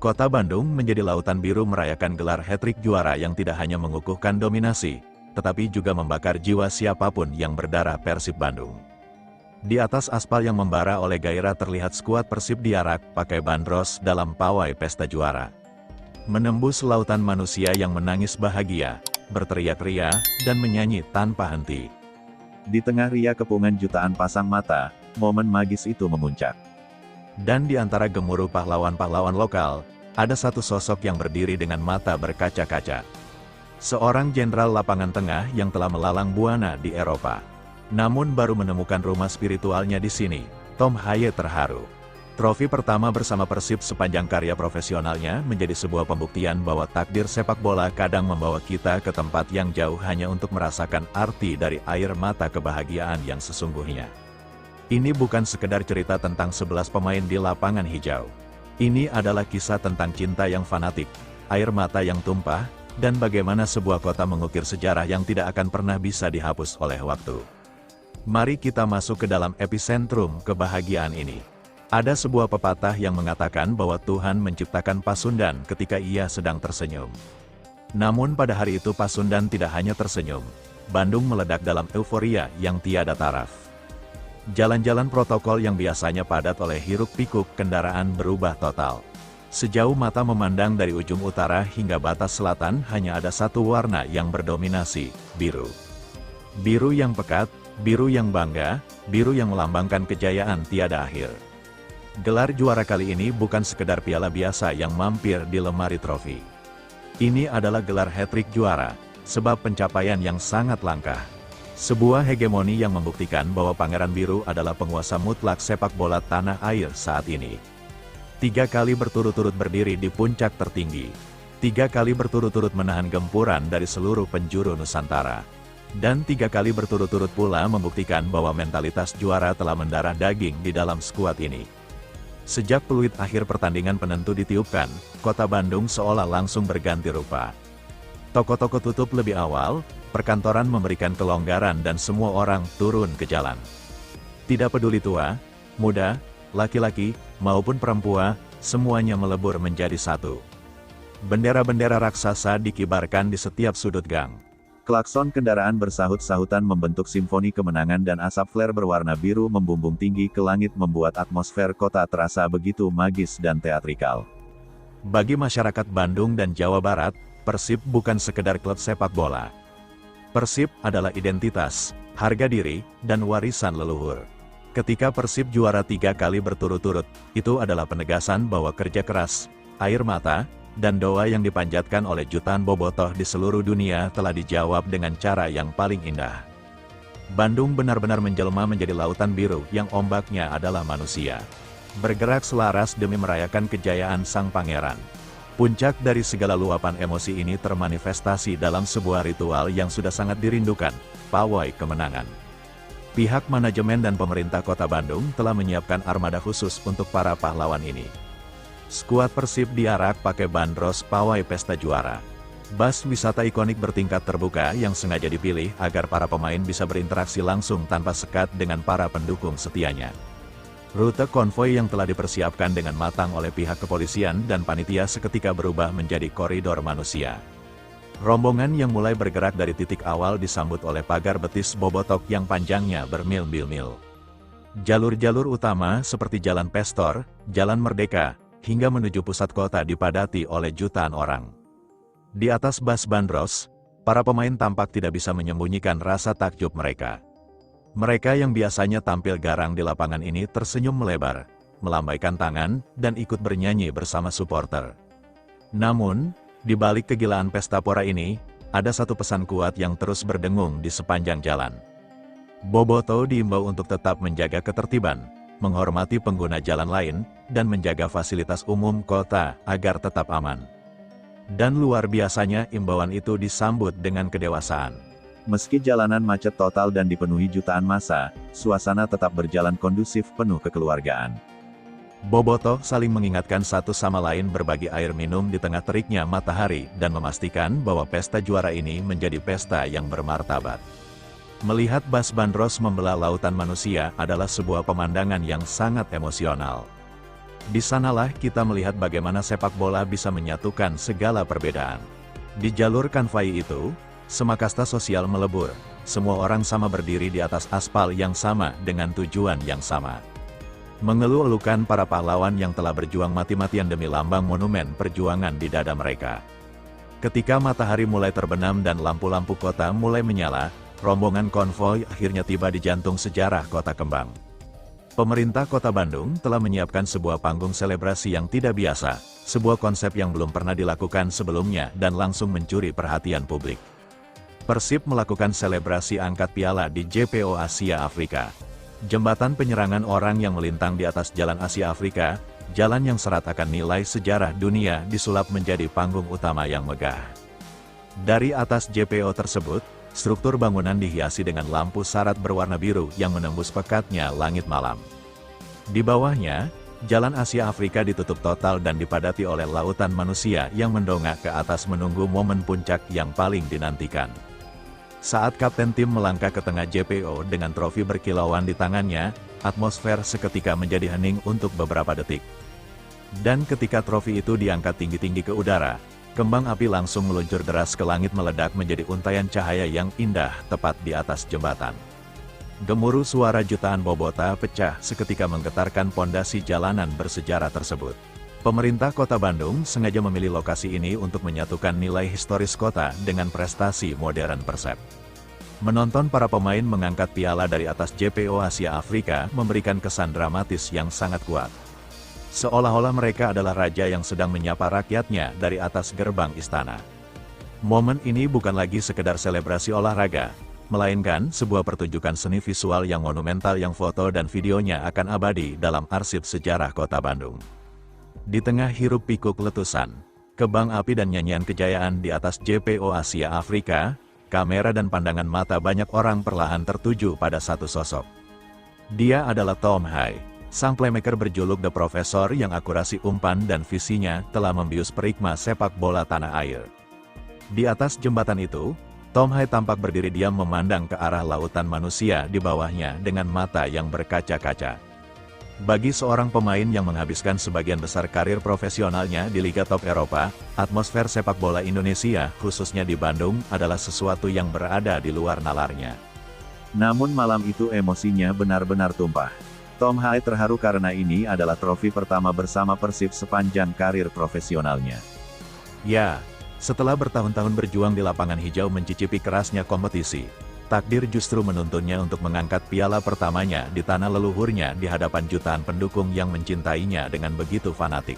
Kota Bandung menjadi lautan biru merayakan gelar hat-trick juara yang tidak hanya mengukuhkan dominasi, tetapi juga membakar jiwa siapapun yang berdarah Persib Bandung. Di atas aspal yang membara oleh gairah terlihat skuad Persib diarak pakai bandros dalam pawai pesta juara. Menembus lautan manusia yang menangis bahagia, berteriak ria, dan menyanyi tanpa henti. Di tengah ria kepungan jutaan pasang mata, momen magis itu memuncak. Dan di antara gemuruh pahlawan-pahlawan lokal, ada satu sosok yang berdiri dengan mata berkaca-kaca. Seorang jenderal lapangan tengah yang telah melalang buana di Eropa. Namun baru menemukan rumah spiritualnya di sini, Tom Haye terharu. Trofi pertama bersama Persib sepanjang karya profesionalnya menjadi sebuah pembuktian bahwa takdir sepak bola kadang membawa kita ke tempat yang jauh hanya untuk merasakan arti dari air mata kebahagiaan yang sesungguhnya. Ini bukan sekedar cerita tentang 11 pemain di lapangan hijau. Ini adalah kisah tentang cinta yang fanatik, air mata yang tumpah, dan bagaimana sebuah kota mengukir sejarah yang tidak akan pernah bisa dihapus oleh waktu. Mari kita masuk ke dalam epicentrum kebahagiaan ini. Ada sebuah pepatah yang mengatakan bahwa Tuhan menciptakan Pasundan ketika ia sedang tersenyum. Namun pada hari itu Pasundan tidak hanya tersenyum, Bandung meledak dalam euforia yang tiada taraf. Jalan-jalan protokol yang biasanya padat oleh hiruk-pikuk kendaraan berubah total. Sejauh mata memandang dari ujung utara hingga batas selatan hanya ada satu warna yang berdominasi, biru. Biru yang pekat, biru yang bangga, biru yang melambangkan kejayaan tiada akhir. Gelar juara kali ini bukan sekedar piala biasa yang mampir di lemari trofi. Ini adalah gelar hat-trick juara, sebab pencapaian yang sangat langka. Sebuah hegemoni yang membuktikan bahwa Pangeran Biru adalah penguasa mutlak sepak bola tanah air saat ini. 3 kali berturut-turut berdiri di puncak tertinggi. 3 kali berturut-turut menahan gempuran dari seluruh penjuru Nusantara. Dan 3 kali berturut-turut pula membuktikan bahwa mentalitas juara telah mendarah daging di dalam skuad ini. Sejak peluit akhir pertandingan penentu ditiupkan, kota Bandung seolah langsung berganti rupa. Toko-toko tutup lebih awal, perkantoran memberikan kelonggaran dan semua orang turun ke jalan. Tidak peduli tua, muda, laki-laki, maupun perempuan, semuanya melebur menjadi satu. Bendera-bendera raksasa dikibarkan di setiap sudut gang. Klakson kendaraan bersahut-sahutan membentuk simfoni kemenangan dan asap flare berwarna biru membumbung tinggi ke langit membuat atmosfer kota terasa begitu magis dan teatrikal. Bagi masyarakat Bandung dan Jawa Barat, Persib bukan sekedar klub sepak bola. Persib adalah identitas, harga diri, dan warisan leluhur. Ketika Persib juara 3 kali berturut-turut, itu adalah penegasan bahwa kerja keras, air mata, dan doa yang dipanjatkan oleh jutaan bobotoh di seluruh dunia telah dijawab dengan cara yang paling indah. Bandung benar-benar menjelma menjadi lautan biru yang ombaknya adalah manusia. Bergerak selaras demi merayakan kejayaan sang pangeran. Puncak dari segala luapan emosi ini termanifestasi dalam sebuah ritual yang sudah sangat dirindukan, pawai kemenangan. Pihak manajemen dan pemerintah kota Bandung telah menyiapkan armada khusus untuk para pahlawan ini. Skuad Persib diarak pakai bandros pawai pesta juara. Bus wisata ikonik bertingkat terbuka yang sengaja dipilih agar para pemain bisa berinteraksi langsung tanpa sekat dengan para pendukung setianya. Rute konvoi yang telah dipersiapkan dengan matang oleh pihak kepolisian dan panitia seketika berubah menjadi koridor manusia. Rombongan yang mulai bergerak dari titik awal disambut oleh pagar betis bobotok yang panjangnya bermil-mil. Jalur-jalur utama seperti Jalan Pestor, Jalan Merdeka, hingga menuju pusat kota dipadati oleh jutaan orang. Di atas bus bandros, para pemain tampak tidak bisa menyembunyikan rasa takjub mereka. Mereka yang biasanya tampil garang di lapangan ini tersenyum melebar, melambaikan tangan, dan ikut bernyanyi bersama supporter. Namun, di balik kegilaan pesta pora ini, ada satu pesan kuat yang terus berdengung di sepanjang jalan. Bobotoh diimbau untuk tetap menjaga ketertiban, menghormati pengguna jalan lain, dan menjaga fasilitas umum kota agar tetap aman. Dan luar biasanya imbauan itu disambut dengan kedewasaan. Meski jalanan macet total dan dipenuhi jutaan massa, suasana tetap berjalan kondusif penuh kekeluargaan. Bobotoh saling mengingatkan satu sama lain berbagi air minum di tengah teriknya matahari dan memastikan bahwa pesta juara ini menjadi pesta yang bermartabat. Melihat bus bandros membelah lautan manusia adalah sebuah pemandangan yang sangat emosional. Di sanalah kita melihat bagaimana sepak bola bisa menyatukan segala perbedaan. Di jalur Kanvai itu, semakasta sosial melebur. Semua orang sama berdiri di atas aspal yang sama dengan tujuan yang sama. Mengeluh-elukan para pahlawan yang telah berjuang mati-matian demi lambang monumen perjuangan di dada mereka. Ketika matahari mulai terbenam dan lampu-lampu kota mulai menyala, rombongan konvoi akhirnya tiba di jantung sejarah Kota Kembang. Pemerintah Kota Bandung telah menyiapkan sebuah panggung selebrasi yang tidak biasa, sebuah konsep yang belum pernah dilakukan sebelumnya dan langsung mencuri perhatian publik. Persib melakukan selebrasi angkat piala di JPO Asia Afrika. Jembatan penyerangan orang yang melintang di atas Jalan Asia Afrika, jalan yang syarat akan nilai sejarah dunia disulap menjadi panggung utama yang megah. Dari atas JPO tersebut, struktur bangunan dihiasi dengan lampu syarat berwarna biru yang menembus pekatnya langit malam. Di bawahnya, Jalan Asia Afrika ditutup total dan dipadati oleh lautan manusia yang mendongak ke atas menunggu momen puncak yang paling dinantikan. Saat kapten tim melangkah ke tengah JPO dengan trofi berkilauan di tangannya, atmosfer seketika menjadi hening untuk beberapa detik. Dan ketika trofi itu diangkat tinggi-tinggi ke udara, kembang api langsung meluncur deras ke langit meledak menjadi untayan cahaya yang indah tepat di atas jembatan. Gemuruh suara jutaan bobota pecah seketika menggetarkan pondasi jalanan bersejarah tersebut. Pemerintah Kota Bandung sengaja memilih lokasi ini untuk menyatukan nilai historis kota dengan prestasi modern Persib. Menonton para pemain mengangkat piala dari atas JPO Asia Afrika memberikan kesan dramatis yang sangat kuat. Seolah-olah mereka adalah raja yang sedang menyapa rakyatnya dari atas gerbang istana. Momen ini bukan lagi sekedar selebrasi olahraga, melainkan sebuah pertunjukan seni visual yang monumental yang foto dan videonya akan abadi dalam arsip sejarah Kota Bandung. Di tengah hiruk pikuk letusan, kembang api dan nyanyian kejayaan di atas JPO Asia Afrika, kamera dan pandangan mata banyak orang perlahan tertuju pada satu sosok. Dia adalah Tom Hai, sang playmaker berjuluk The Professor yang akurasi umpan dan visinya telah membius perikma sepak bola tanah air. Di atas jembatan itu, Tom Hai tampak berdiri diam memandang ke arah lautan manusia di bawahnya dengan mata yang berkaca-kaca. Bagi seorang pemain yang menghabiskan sebagian besar karir profesionalnya di Liga Top Eropa, atmosfer sepak bola Indonesia, khususnya di Bandung, adalah sesuatu yang berada di luar nalarnya. Namun malam itu emosinya benar-benar tumpah. Tom Hai terharu karena ini adalah trofi pertama bersama Persib sepanjang karir profesionalnya. Ya, setelah bertahun-tahun berjuang di lapangan hijau mencicipi kerasnya kompetisi, takdir justru menuntunnya untuk mengangkat piala pertamanya di tanah leluhurnya di hadapan jutaan pendukung yang mencintainya dengan begitu fanatik.